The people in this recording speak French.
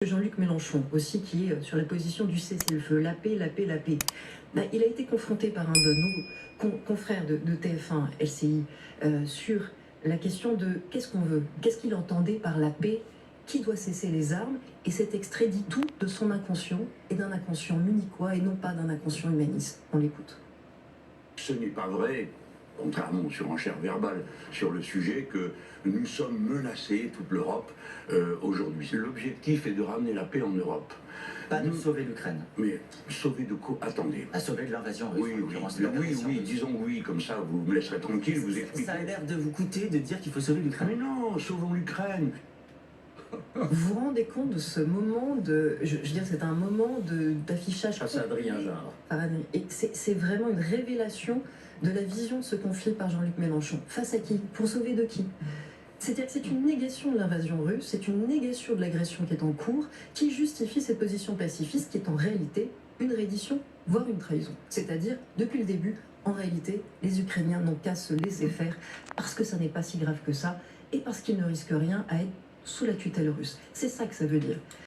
Jean-Luc Mélenchon aussi, qui est sur la position du cessez-le-feu, la paix, la paix, la paix. Il a été confronté par un de nos confrères de TF1, LCI, sur la question de qu'est-ce qu'on veut, qu'est-ce qu'il entendait par la paix, qui doit cesser les armes, et cet extrait dit tout de son inconscient, et d'un inconscient munichois, et non pas d'un inconscient humaniste. On l'écoute. Ce n'est pas vrai, contrairement aux surenchères verbales sur le sujet, que nous sommes menacés, toute l'Europe, aujourd'hui. L'objectif est de ramener la paix en Europe. Pas de sauver l'Ukraine. Mais sauver de quoi? Attendez. À sauver de l'invasion russe. Oui, disons oui, comme ça vous me laisserez tranquille, vous expliquez. Ça a l'air de vous coûter de dire qu'il faut sauver l'Ukraine. Mais non, sauvons l'Ukraine. Vous vous rendez compte de ce moment de... Je veux dire, c'est un moment d'affichage... C'est Adrien Jarre. Et c'est vraiment une révélation de la vision de ce conflit par Jean-Luc Mélenchon. Face à qui? Pour sauver de qui? C'est-à-dire que c'est une négation de l'invasion russe, c'est une négation de l'agression qui est en cours, qui justifie cette position pacifiste qui est en réalité une reddition, voire une trahison. C'est-à-dire, depuis le début, en réalité, les Ukrainiens n'ont qu'à se laisser faire parce que ça n'est pas si grave que ça et parce qu'ils ne risquent rien à être sous la tutelle russe. C'est ça que ça veut dire.